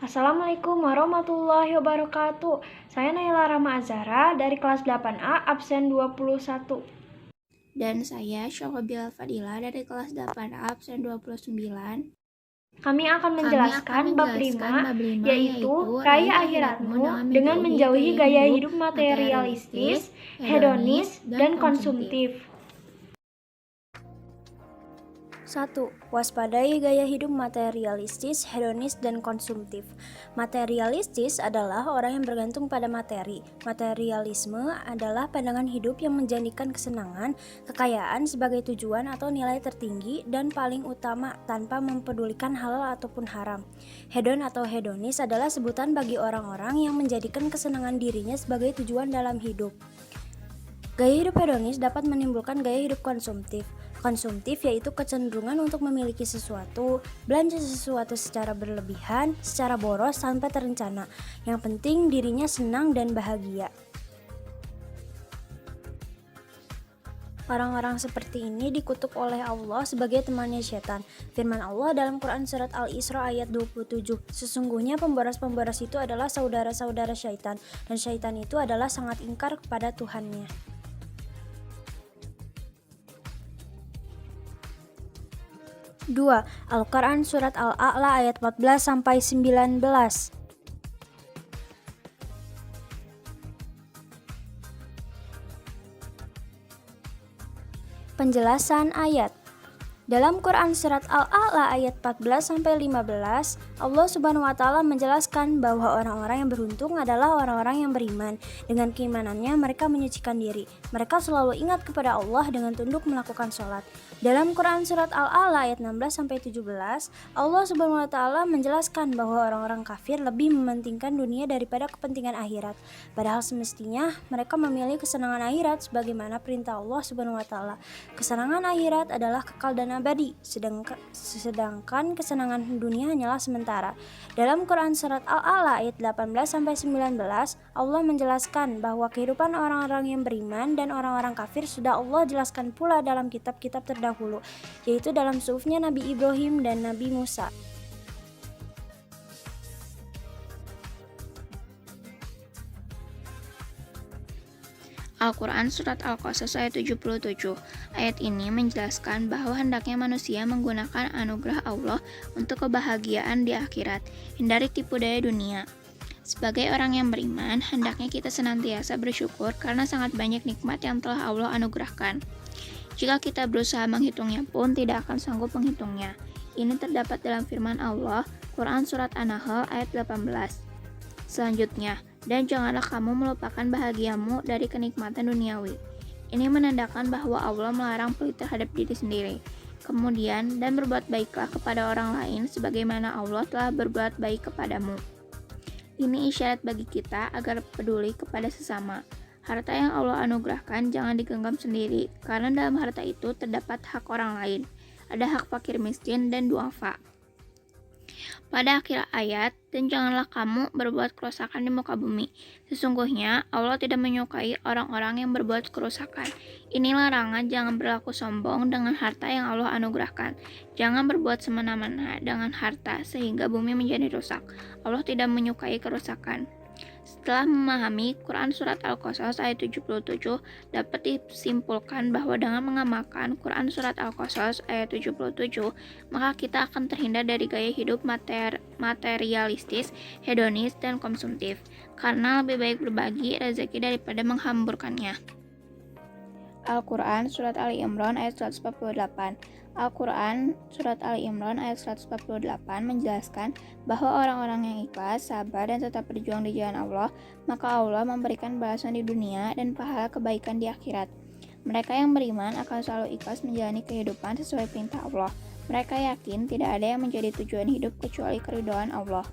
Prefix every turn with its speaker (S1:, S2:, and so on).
S1: Assalamualaikum warahmatullahi wabarakatuh. Saya Naila Rama Azhara dari kelas 8A absen 21.
S2: Dan saya Syokobila Fadila dari kelas 8A absen 29.
S1: Kami akan menjelaskan bab 5, yaitu raih akhiratmu dengan menjauhi gaya hidup materialistis, hedonis, dan konsumtif.
S3: 1. Waspadai gaya hidup materialistis, hedonis, dan konsumtif. Materialistis adalah orang yang bergantung pada materi. Materialisme adalah pandangan hidup yang menjadikan kesenangan, kekayaan sebagai tujuan atau nilai tertinggi dan paling utama tanpa mempedulikan halal ataupun haram. Hedon atau hedonis adalah sebutan bagi orang-orang yang menjadikan kesenangan dirinya sebagai tujuan dalam hidup. Gaya hidup hedonis dapat menimbulkan gaya hidup konsumtif. Konsumtif yaitu kecenderungan untuk memiliki sesuatu, belanja sesuatu secara berlebihan, secara boros tanpa terencana. Yang penting dirinya senang dan bahagia. Orang-orang seperti ini dikutuk oleh Allah sebagai temannya setan. Firman Allah dalam Quran Surat Al-Isra ayat 27, sesungguhnya pemboros-pemboros itu adalah saudara-saudara syaitan, dan syaitan itu adalah sangat ingkar kepada Tuhannya. 2. Al-Quran Surat Al-A'la ayat 14-19. Penjelasan ayat. Dalam Quran Surat Al-A'la ayat 14-15, Allah Subhanahu wa Ta'ala menjelaskan bahwa orang-orang yang beruntung adalah orang-orang yang beriman. Dengan keimanannya mereka menyucikan diri. Mereka selalu ingat kepada Allah dengan tunduk melakukan sholat. Dalam Quran Surat Al-A'la ayat 16-17, Allah Subhanahu wa Ta'ala menjelaskan bahwa orang-orang kafir lebih mementingkan dunia daripada kepentingan akhirat. Padahal semestinya mereka memilih kesenangan akhirat sebagaimana perintah Allah Subhanahu wa Ta'ala. Kesenangan akhirat adalah kekal dan abadi, sedangkan kesenangan dunia hanyalah sementara. Dalam Quran Surat Al-A'la ayat 18-19, Allah menjelaskan bahwa kehidupan orang-orang yang beriman dan orang-orang kafir sudah Allah jelaskan pula dalam kitab-kitab terdahulu, yaitu dalam suhufnya Nabi Ibrahim dan Nabi Musa.
S2: Al-Quran Surat Al-Qasas ayat 77. Ayat ini menjelaskan bahwa hendaknya manusia menggunakan anugerah Allah untuk kebahagiaan di akhirat, hindari tipu daya dunia. Sebagai orang yang beriman, hendaknya kita senantiasa bersyukur karena sangat banyak nikmat yang telah Allah anugerahkan. Jika kita berusaha menghitungnya pun tidak akan sanggup menghitungnya. Ini terdapat dalam firman Allah, Quran Surat An-Nahl ayat 18. Selanjutnya, dan janganlah kamu melupakan bahagiamu dari kenikmatan duniawi. Ini menandakan bahwa Allah melarang pelit terhadap diri sendiri. Kemudian, dan berbuat baiklah kepada orang lain sebagaimana Allah telah berbuat baik kepadamu. Ini isyarat bagi kita agar peduli kepada sesama. Harta yang Allah anugerahkan jangan digenggam sendiri, karena dalam harta itu terdapat hak orang lain. Ada hak fakir miskin dan duafa. Pada akhir ayat, dan janganlah kamu berbuat kerusakan di muka bumi. Sesungguhnya Allah tidak menyukai orang-orang yang berbuat kerusakan. Ini larangan jangan berlaku sombong dengan harta yang Allah anugerahkan. Jangan berbuat semena-mena dengan harta sehingga bumi menjadi rusak. Allah tidak menyukai kerusakan. Setelah memahami Quran Surat Al-Qasas ayat 77, dapat disimpulkan bahwa dengan mengamalkan Quran Surat Al-Qasas ayat 77, maka kita akan terhindar dari gaya hidup materialistis, hedonis, dan konsumtif, karena lebih baik berbagi rezeki daripada menghamburkannya. Al-Quran Surat Ali Imran ayat 148. Al-Quran Surat Ali Imran ayat 148 menjelaskan bahwa orang-orang yang ikhlas, sabar, dan tetap berjuang di jalan Allah, maka Allah memberikan balasan di dunia dan pahala kebaikan di akhirat. Mereka yang beriman akan selalu ikhlas menjalani kehidupan sesuai perintah Allah. Mereka yakin tidak ada yang menjadi tujuan hidup kecuali keridhaan Allah.